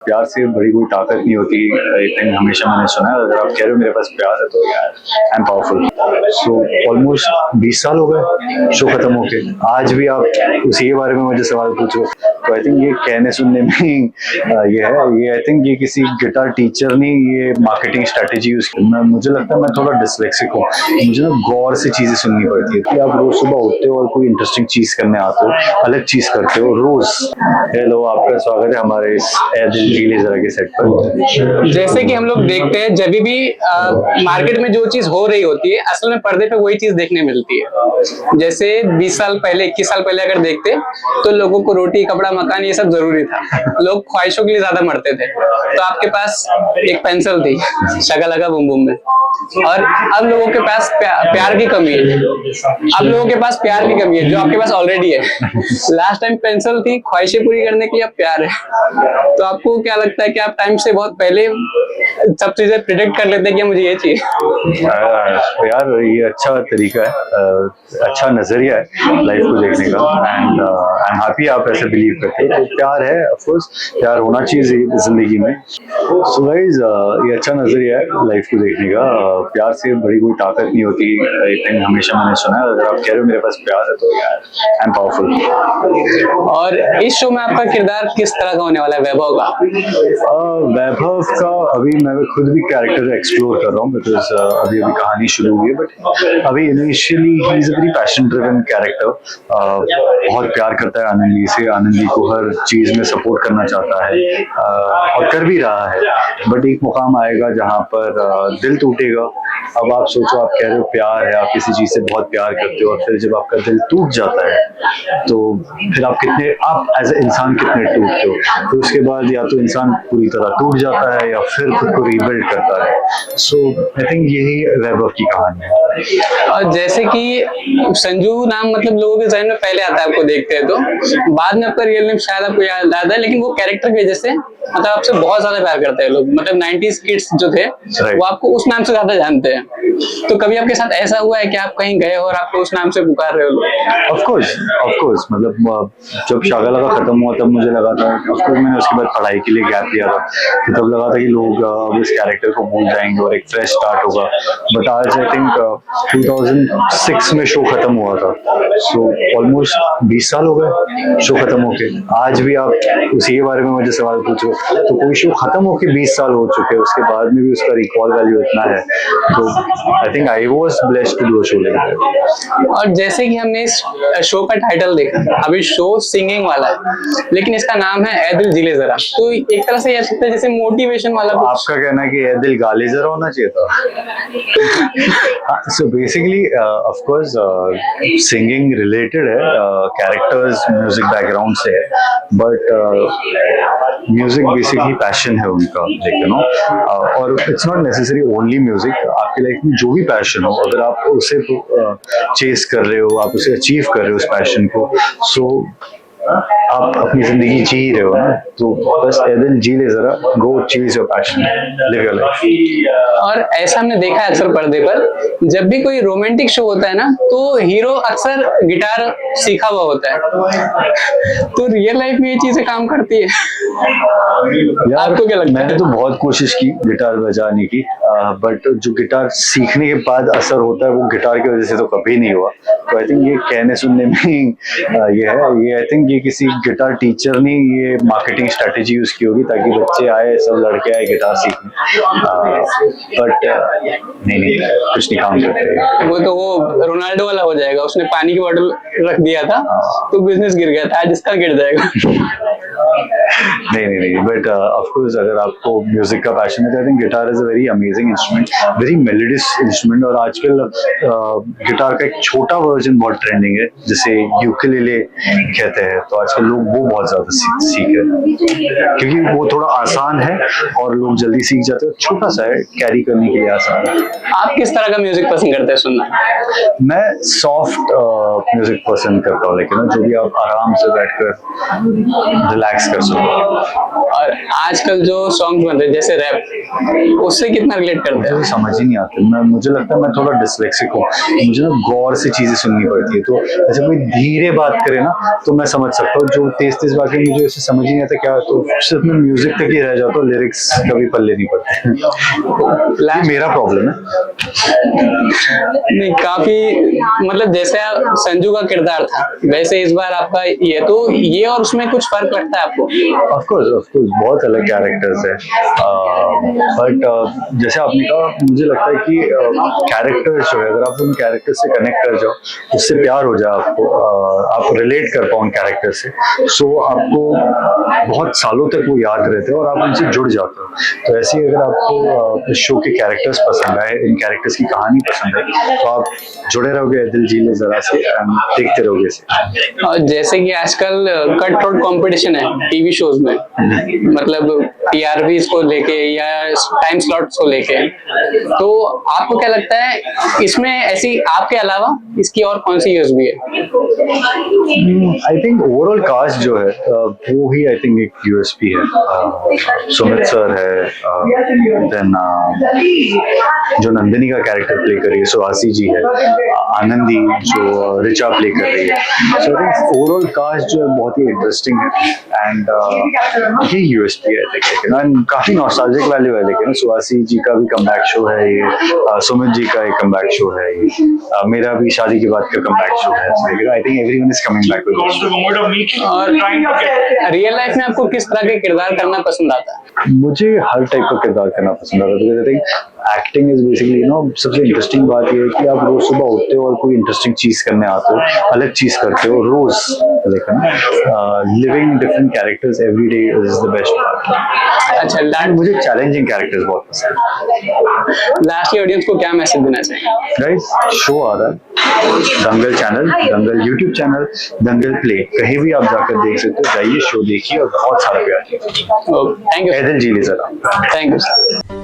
प्यार से बड़ी कोई ताकत नहीं होती। इतने हमेशा मैंने सुना है, अगर आप कह रहे हो मेरे पास प्यार है तो यार I am powerful. So almost 20 साल हो गए शो खत्म होके, आज भी आप उसी के बारे में मुझे सवाल पूछो तो आई थिंक ये कहने सुनने में ही ये है। ये आई थिंक ये किसी गिटार टीचर ने ये मार्केटिंग स्ट्रेटेजी यूज की। मुझे लगता है मैं थोड़ा डिसलेक्सिक हूँ, मुझे ना गौर से चीजें सुननी पड़ती है कि आप रोज सुबह उठते हो और कोई इंटरेस्टिंग चीज करने आते हो, अलग चीज करते हो रोज। हेलो, आपका स्वागत है हमारे इस ए दिल जी ले जरा के सेट पर। जैसे कि हम लोग देखते हैं जब भी मार्केट में जो चीज हो रही होती है असल में पर्दे पे वही चीज देखने मिलती है। जैसे 20 साल पहले 21 साल पहले अगर देखते तो लोगों को रोटी कपड़ा मकान ये सब जरूरी था, लोग ख्वाहिशों के लिए ज्यादा मरते थे। तो आपके पास एक पेंसिल थी शगा लगा बुम बुम में, और अब लोगों के पास प्यार की कमी है। अब लोगों के पास प्यार की कमी है जो आपके पास ऑलरेडी है। लास्ट टाइम पेंसिल थी, ख्वाहिशें पूरी करने के लिए अब प्यार है। तो आपको क्या लगता है कि आप टाइम से बहुत पहले सब चीजें प्रिडिक्ट कर लेते हैं कि मुझे ये चाहिए? यार ये अच्छा तरीका है, अच्छा नजरिया है लाइफ को देखने का। एंड आई एम हैप्पी आप ऐसे बिलीव करते हो। तो प्यार है, ऑफ कोर्स प्यार होना चाहिए जिंदगी में। सो गाइस ये अच्छा नजरिया है लाइफ को देखने का। प्यार से बड़ी कोई ताकत नहीं होती। इतने हमेशा मैंने सुना है, अगर आप कह रहे हो मेरे पास प्यार है तो यार आई एम पावरफुल। और इस शो में आपका किरदार किस तरह का होने वाला है वैभव का? वैभव का अभी मैं खुद भी कैरेक्टर एक्सप्लोर कर रहा हूँ, बिकॉज अभी कहानी शुरू हुई है। बट अभी initially he is a very passion driven character. बहुत प्यार करता है आनंदी से, आनंदी को हर चीज में सपोर्ट करना चाहता है और कर भी रहा है। बट एक मुकाम आएगा जहाँ पर दिल टूटेगा। अब आप सोचो, आप कह रहे हो प्यार है, आप किसी चीज से बहुत प्यार करते हो और फिर जब आपका दिल टूट जाता है तो फिर आप एज ए इंसान कितने टूटते हो। तो उसके बाद या तो इंसान पूरी तरह टूट जाता है या फिर खुद को रीबिल्ड करता है। सो आई थिंक यही वैभव की कहानी है। और जैसे कि संजू नाम मतलब लोगों के जहन में पहले आता है आपको देखते हैं, तो बाद में आपका रियल नेम शायद आपको याद आता है, लेकिन वो कैरेक्टर की वजह से मतलब आपसे बहुत ज्यादा प्यार करते हैं लोग। मतलब 90s किड्स जो थे वो आपको उस नाम से ज्यादा जानते हैं। तो कभी आपके साथ ऐसा हुआ है कि आप कहीं गए हो और आपको उस नाम से पुकार रहे हो? ऑफ कोर्स मतलब जब शागा लगा खत्म हुआ तब मुझे लगा था, ऑफ कोर्स मैंने उसके बाद पढ़ाई के लिए गैप लिया था, तो तब लगा था कि लोग अब इस कैरेक्टर को भूल जाएंगे और एक फ्रेश स्टार्ट होगा। बट आज आई थिंक 2006 में शो खत्म हुआ था। सो ऑलमोस्ट 20 साल हो गए शो खत्म होके, आज भी आप उसी के बारे में मुझे सवाल पूछो तो कोई शो खत्म होके 20 साल हो चुके हैं, उसके बाद में भी उसका रिकॉल वैल्यू इतना है। तो I think I was blessed to do a show like that. और जैसे कि हमने इस शो का टाइटल देखा, अभी शो सिंगिंग वाला है लेकिन इसका नाम है ए दिल जी ले जरा, तो एक तरह से यह सकता है जैसे मोटिवेशन वाला कुछ। आपका कहना है कि ए दिल गाली जरा होना चाहिए था। So basically of course singing related है, कैरेक्टर्स म्यूजिक बैकग्राउंड से है, बट म्यूजिक बेसिकली पैशन है उनका, लाइक यू नो। और it's not necessary only music, आपकी लाइफ में जो भी पैशन हो, अगर आप उसे चेस कर रहे हो, आप उसे अचीव कर रहे हो उस पैशन को, सो आप अपनी जिंदगी जी रहे हो ना, तो बस ए दिल जी ले जरा, go chase your passion, live your life. और ऐसा हमने देखा है अक्सर पर्दे पर, जब भी कोई रोमांटिक शो होता है ना तो हीरो अक्सर गिटार सीखा हुआ होता है। तो रियल लाइफ में ये चीजें काम करती है? यार आपको क्या लगता है? मैंने तो बहुत कोशिश की गिटार बजाने की, बट जो गिटार सीखने के बाद असर होता है वो गिटार की वजह से तो कभी नहीं हुआ। तो आई थिंक ये कहने सुनने में ही ये है। ये आई थिंक ये किसी गिटार टीचर ने ये मार्केटिंग स्ट्रेटेजी यूज की होगी ताकि बच्चे आए, सब लड़के आए गिटार सीखने। बट नहीं कुछ नहीं काम करते। वो तो वो रोनाल्डो वाला हो जाएगा, उसने पानी की बोतल रख दिया था तो बिजनेस गिर गया था, आज इसका गिर जाएगा। नहीं बट ऑफ कोर्स अगर आपको म्यूजिक का पैशन है तो I think guitar is a very amazing instrument, very melodious instrument. और आजकल गिटार का एक छोटा वर्जन बहुत ट्रेंडिंग है जिसे यूकेलेले कहते हैं, तो आजकल लोग वो बहुत ज्यादा सीख रहे हैं क्योंकि वो थोड़ा आसान है और लोग जल्दी सीख जाते हैं, छोटा सा है, कैरी करने के लिए आसान है। आप किस तरह का म्यूजिक पसंद करते हैं सुनना? मैं सॉफ्ट म्यूजिक पसंद करता हूँ, लेकिन जो भी आप आराम से बैठकर रिलैक्स कर सकते हो। और आजकल जो सॉन्ग बन रहे हैं जैसे रैप, उससे कितना रिलेट करते हैं? मुझे समझ ही नहीं आते। मुझे लगता है मैं थोड़ा डिसलेक्सिक हूँ, मुझे ना गौर से चीजें सुननी पड़ती है। तो ऐसे कोई धीरे बात करे ना तो मैं समझ सकता हूँ, जो तो तेज बाकी मुझे ऐसे समझ ही नहीं आता क्या, तो सिर्फ मैं म्यूजिक तक ही रह जाता हूँ, लिरिक्स कभी पल्ले नहीं पड़ते। ये मेरा प्रॉब्लम है। नहीं, काफी मतलब जैसे आप संजू का किरदार था वैसे इस बार आपका ये, तो ये और उसमें कुछ फर्क लगता है आपको? ऑफ कोर्स बहुत अलग कैरेक्टर्स है, बट जैसे आपने कहा, मुझे लगता है कि कैरेक्टर्स जो है, अगर आप उन कैरेक्टर से कनेक्ट कर जाओ, उससे प्यार हो जाए आपको, आप रिलेट कर पाओ उन कैरेक्टर से, सो आपको बहुत सालों तक वो याद रहते हैं और आप उनसे जुड़ जाते हो। तो ऐसे ही अगर आपको शो के कैरेक्टर्स पसंद आए, इन कैरेक्टर्स की कहानी पसंद है, तो आप जुड़े रहोगे दिल जी ले जरा से, देखते रहोगे इसे। और जैसे कि आजकल कट थ्रोट कंपटीशन है टीवी शोज में, मतलब टीआरपीज को लेके या टाइम स्लॉट्स को लेके, तो आपको क्या लगता है इसमें ऐसी आपके अलावा इसकी और कौन सी यूज भी है? आई थिंक ओवरऑल कास्ट जो है वो ही आई थिंक एक यूएसपी है। सुमित सर है, देन जो नंदिनी का कैरेक्टर प्ले कर रही है सुहासी जी है, आनंदी जो रिचा प्ले कर रही है। सो आई थिंक ओवरऑल कास्ट जो है बहुत ही इंटरेस्टिंग है, एंड ये यूएसपी है लेकिन काफी नॉस्टैल्जिक वैल्यू है। लेकिन सुहासी जी का भी कमबैक शो है ये, सुमित जी का एक कमबैक शो है ये, मेरा भी शादी के बाद का कमबैक शो है। I think everyone is coming back with. और रियल लाइफ में आपको किस तरह के किरदार करना पसंद आता है? मुझे हर टाइप का किरदार करना पसंद आता है, because I think acting is basically सबसे इंटरेस्टिंग बात ये है कि आप रोज सुबह उठते हो और कोई इंटरेस्टिंग चीज करने आते हो, अलग चीज करते हो रोज, लेकिन living different characters every day is the best part. अच्छा, एंड मुझे चैलेंजिंग कैरेक्टर्स बहुत पसंद है। लास्टली ऑडियंस को क्या मैसेज देना चाहिए? गाइस, शो आ रहा है दंगल चैनल, दंगल यूट्यूब चैनल, दंगल प्ले, कहीं भी आप जाकर देख सकते हो, जाइए शो देखिए और बहुत सारा प्यार कीजिए। Thank you. दिल जी ले जरा। Thank you.